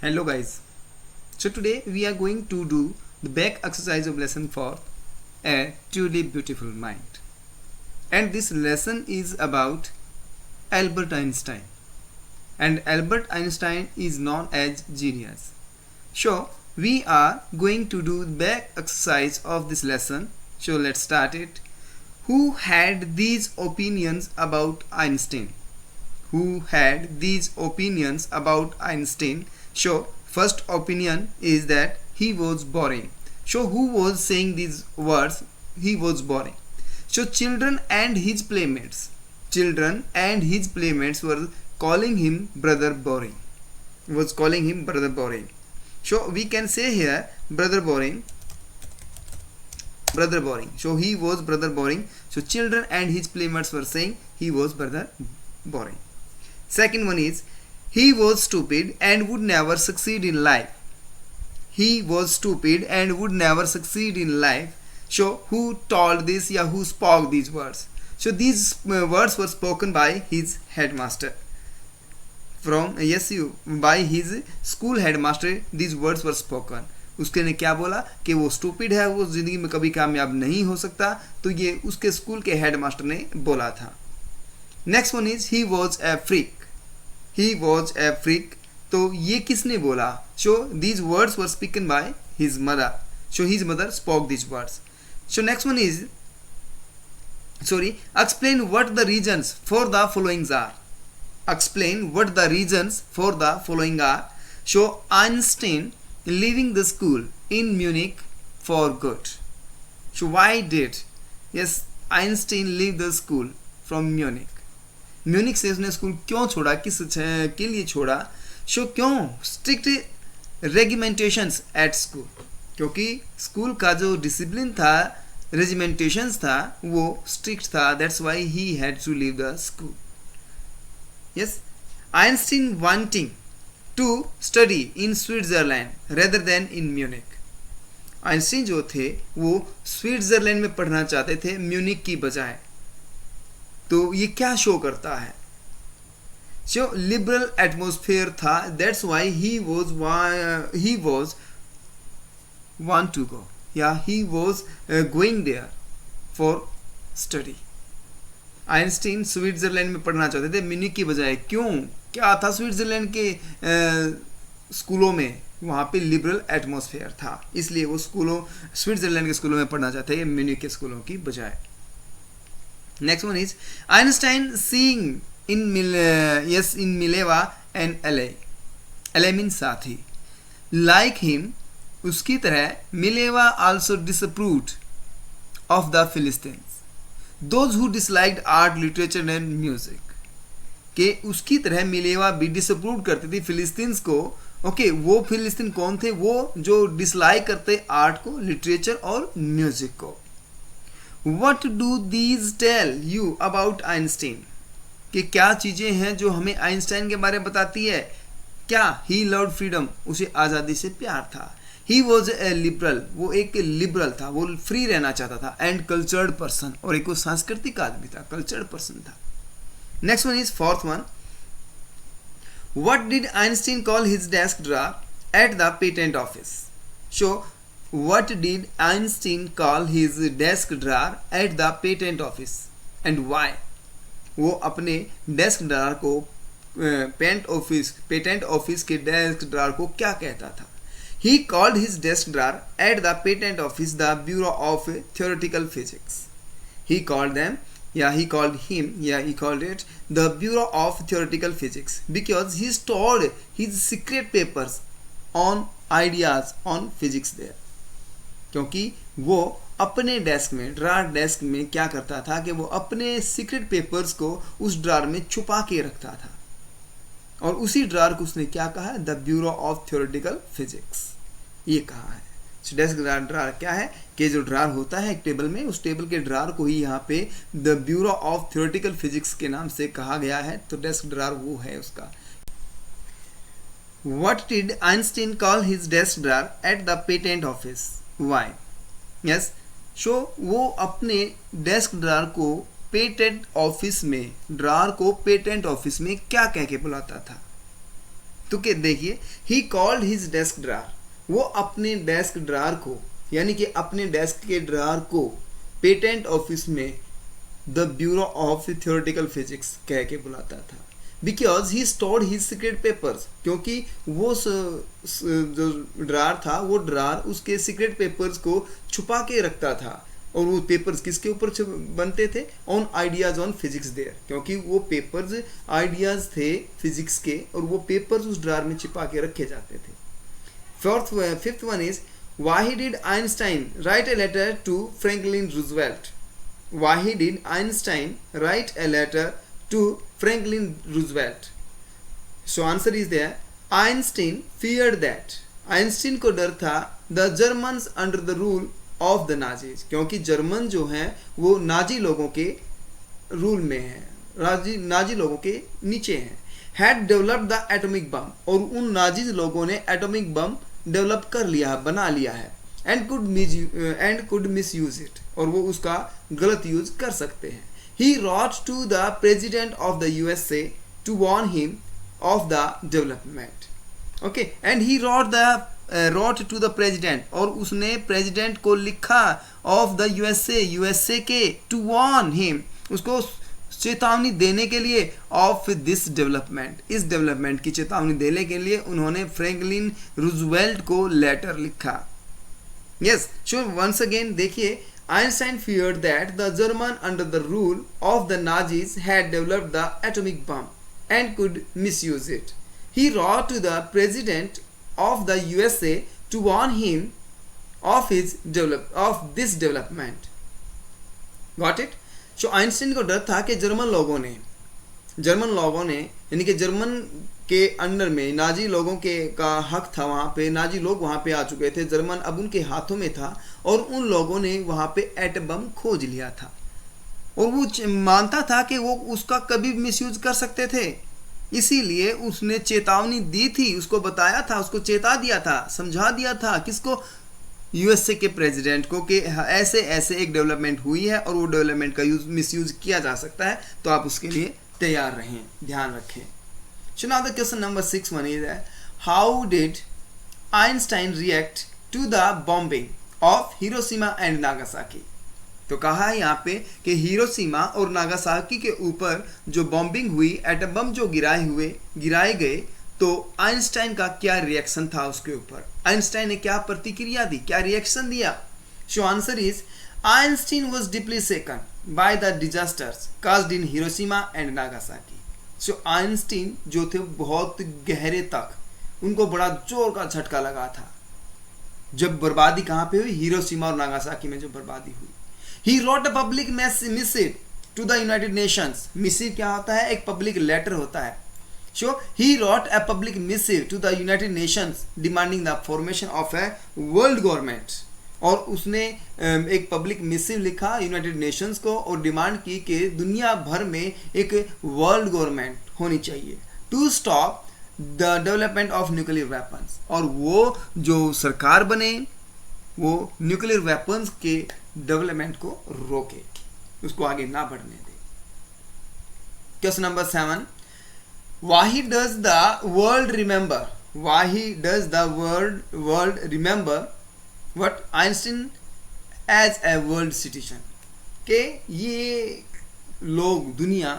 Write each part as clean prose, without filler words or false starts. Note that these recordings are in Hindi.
Hello guys. So today we are going to do the back exercise of lesson 4, A Truly Beautiful Mind. And this lesson is about Albert Einstein. And Albert Einstein is known as genius. So we are going to do the back exercise of this lesson. So let's start it. Who had these opinions about Einstein? Who had these opinions about Einstein? So first opinion is that he was boring. So who was saying these words? He was boring. So children and his playmates were calling him brother boring. So we can say here brother boring. So he was brother boring. So children and his playmates were saying he was brother boring. Second one is he was stupid and would never succeed in life. So who told this? Who spoke these words? So these words were spoken by his headmaster. By his school headmaster these words were spoken. उसके ने क्या बोला कि वो स्टूपिड है, वो जिंदगी में कभी कामयाब नहीं हो सकता. तो ये उसके स्कूल के हेडमास्टर ने बोला था. Next one is he was a freak. तो ये किसने बोला? So these words were spoken by his mother. So his mother spoke these words. So next one is explain what the reasons for the following are. So Einstein leaving the school in Munich for good. So why did Einstein leave the school from Munich? Munich से उसने स्कूल क्यों छोड़ा, किस के लिए छोड़ा? सो क्यों? Strict regimentations at school. क्योंकि स्कूल का जो डिसिप्लिन था, रेजिमेंटेशंस था, वो स्ट्रिक्ट था. That's why he had to leave the school. Yes, Einstein wanting to study in Switzerland rather than in Munich. Einstein जो थे वो स्विट्जरलैंड में पढ़ना चाहते थे म्यूनिक की बजाय. तो ये क्या शो करता है? जो लिबरल एटमॉस्फेयर था, that's why he was want to go, he was going there for study. Einstein Switzerland में पढ़ना चाहते थे म्यूनिक की बजाय. क्यों? क्या था स्विट्जरलैंड के स्कूलों में? वहाँ पे लिबरल एटमॉस्फेयर था, इसलिए वो स्विट्जरलैंड के स्कूलों में पढ़ना चाहते हैं म्यूनिक के स्कूलों की बजाय. Next one is Einstein seeing in Mileva and LA. LA means साथी. Like him, उसकी तरह Mileva also disapproved of the Philistines, those who disliked art, literature and music. के उसकी तरह मिलेवा भी डिसअप्रूव करती थी फिलिस्तीन्स को. ओके, वो फिलिस्तीन कौन थे? वो जो डिसलाइक करते आर्ट को, लिटरेचर और म्यूजिक को. What do these tell you about Einstein? कि क्या चीज़ें हैं जो हमें आइंस्टाइन के बारे में बताती है? क्या? He loved freedom. उसे आज़ादी से प्यार था. He was a liberal. वो एक लिबरल था, वो फ्री रहना चाहता था. And cultured person. और एक वो सांस्कृतिक आदमी था, कल्चर्ड पर्सन था. Next one is fourth one. What did Einstein call his desk drawer at the patent office? So what did Einstein call his desk drawer at the patent office and why? वो अपने डेस्क ड्रावर को पेटेंट ऑफिस के डेस्क ड्रावर को क्या कहता था? He called his desk drawer at the patent office the Bureau of Theoretical Physics. He called it the Bureau of Theoretical Physics because he stored his secret papers on ideas on physics there. क्योंकि वो अपने डेस्क में, ड्रार डेस्क में क्या करता था कि वो अपने सीक्रेट पेपर्स को उस ड्रार में छुपा के रखता था. और उसी ड्रार को उसने क्या कहा? The bureau of theoretical physics, ये कहा है. डेस्क ड्रार क्या है? कि जो ड्रार होता है एक टेबल में, उस टेबल के ड्रार को ही यहाँ पे the bureau of theoretical physics के नाम से कहा गया है. तो डेस्क ड्रार वो है उसका. What did Einstein call his desk drawer at the patent office? Why? Yes. So वो अपने डेस्क ड्रार को पेटेंट ऑफिस में क्या कह के बुलाता था? तो क्या देखिए, ही कॉल्ड हिज डेस्क ड्रार, वो अपने डेस्क ड्रार को, यानी कि अपने डेस्क के ड्रार को पेटेंट ऑफिस में the bureau of theoretical physics कह के बुलाता था। Because he stored his secret papers, क्योंकि वो जो ड्रार था, वो ड्रार उसके सीक्रेट पेपर्स को छुपा के रखता था। और वो पेपर्स किसके ऊपर बनते थे? On ideas on physics there, क्योंकि वो पेपर्स आइडियाज थे फिजिक्स के, और वो पेपर्स उस ड्रार में छिपा के रखे जाते थे। Fifth one is, why did Einstein write a letter to Franklin Roosevelt? Why did Einstein write a letter to Franklin Roosevelt? So answer is there. Einstein feared that. Einstein को डर था the Germans under the rule of the Nazis, क्योंकि जर्मन जो हैं वो नाजी लोगों के रूल में हैं, नाजी लोगों के नीचे हैं। Had developed the atomic bomb, और उन नाजी लोगों ने एटॉमिक बम डेवलप कर लिया है, बना लिया है। And could misuse it, और वो उसका गलत यूज कर सकते हैं। He wrote to the president of the USA to warn him of the development. Okay, and he wrote to the president, और उसने प्रेजिडेंट को लिखा ऑफ द यूएसए के, टू वार्न हिम, उसको चेतावनी देने के लिए, ऑफ दिस डेवलपमेंट, इस डेवलपमेंट की चेतावनी देने के लिए उन्होंने फ्रैंकलिन रूजवेल्ट को लेटर लिखा। यस, सो वंस अगेन देखिए, Einstein feared that the German under the rule of the Nazis had developed the atomic bomb and could misuse it. He wrote to the president of the USA to warn him of this development. Got it? So Einstein को डर था कि जर्मन लोगों ने यानी कि जर्मन के अंडर में नाजी लोगों के का हक था, वहाँ पे नाजी लोग वहाँ पे आ चुके थे, जर्मन अब उनके हाथों में था, और उन लोगों ने वहाँ पे एटम बम खोज लिया था, और वो मानता था कि वो उसका कभी मिसयूज कर सकते थे। इसीलिए उसने चेतावनी दी थी, उसको बताया था, उसको चेता दिया था, समझा दिया था, किसको? यूएसए के प्रेसिडेंट को, कि ऐसे ऐसे एक डेवलपमेंट हुई है और वो डेवलपमेंट का मिसयूज किया जा सकता है, तो आप उसके लिए तैयार रहें, ध्यान रखें। So now the question number 6 one is, how did Einstein react to the bombing of Hiroshima and Nagasaki? तो कहा है यहाँ पे कि हिरोशिमा और नागासाकी के ऊपर जो बॉम्बिंग हुई, एटम बम जो गिराए गए, तो आइंस्टाइन का क्या रिएक्शन था उसके ऊपर? आइंस्टाइन ने क्या प्रतिक्रिया दी, क्या रिएक्शन दिया? So answer is, Einstein was deeply shaken by the disasters caused in Hiroshima and Nagasaki. So Einstein जो थे बहुत गहरे तक, उनको बड़ा जोर का झटका लगा था जब बर्बादी कहाँ पे हुई? हिरोशिमा और नागासाकी में जो बर्बादी हुई। He wrote a public missive to the United Nations. Missive क्या होता है? एक पब्लिक लेटर होता है। So he wrote a public missive to the United Nations demanding the formation of a world government. और उसने एक पब्लिक मिसिव लिखा यूनाइटेड नेशंस को और डिमांड की कि दुनिया भर में एक वर्ल्ड गवर्नमेंट होनी चाहिए to stop the development of nuclear weapons. और वो जो सरकार बने वो न्यूक्लियर वेपन्स के डेवलपमेंट को रोके, उसको आगे ना बढ़ने दे। Question number 7, why does the world remember what Einstein as a world citizen? के ये लोग, दुनिया,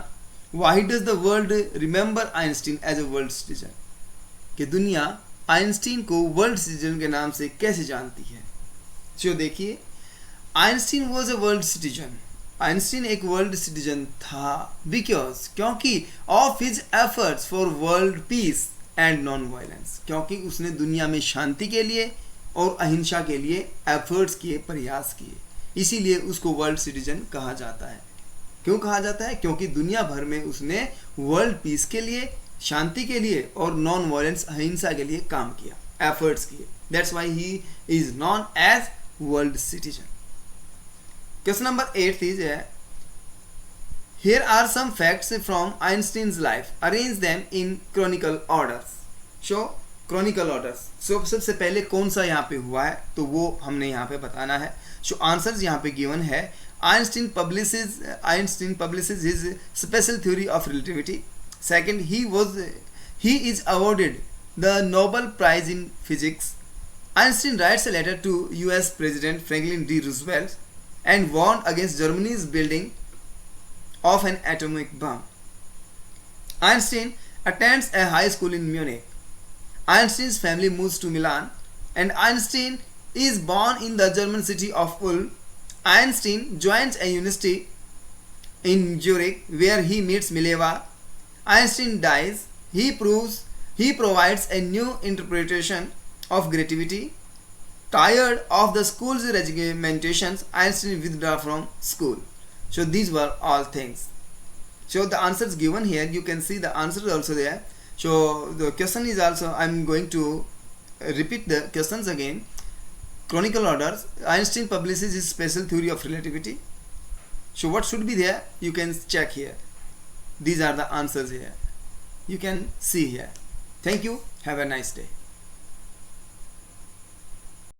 why does the world remember Einstein as a world citizen? कि दुनिया आइंस्टीन को वर्ल्ड सिटीजन के नाम से कैसे जानती है? जो देखिए, Einstein was a world citizen, Einstein एक वर्ल्ड सिटीजन था बिकॉज, क्योंकि of his efforts for world peace and non violence, क्योंकि उसने दुनिया में शांति के लिए और अहिंसा के लिए एफर्ट्स किए, प्रयास किए, इसीलिए उसको वर्ल्ड सिटीजन कहा जाता है। क्यों कहा जाता है? क्योंकि दुनिया भर में उसने वर्ल्ड पीस के लिए, शांति के लिए और नॉन वायलेंस, अहिंसा के लिए काम किया, एफर्ट्स किए। That's why he is known as world citizen. Question number 8 is, here are some facts from Einstein's life. Arrange them in chronicle orders. So chronicle orders. So सबसे पहले कौन सा यहाँ पे हुआ है तो वो हमने यहाँ पे बताना है। So answers यहाँ पे given है। Einstein publishes his special theory of relativity. Second, he is awarded the Nobel Prize in Physics. Einstein writes a letter to US President Franklin D. Roosevelt and warned against Germany's building of an atomic bomb. Einstein attends a high school in Munich. Einstein's family moves to Milan, and Einstein is born in the German city of Ulm. Einstein joins a university in Zurich where he meets Mileva. Einstein dies. He provides a new interpretation of relativity. Tired of the school's regimentations, Einstein withdrew from school. So these were all things. So the answers given here, you can see the answers also there. So the question is also, I am going to repeat the questions again. Chronicle orders. Einstein publishes his special theory of relativity. So what should be there? You can check here. These are the answers here. You can see here. Thank you. Have a nice day.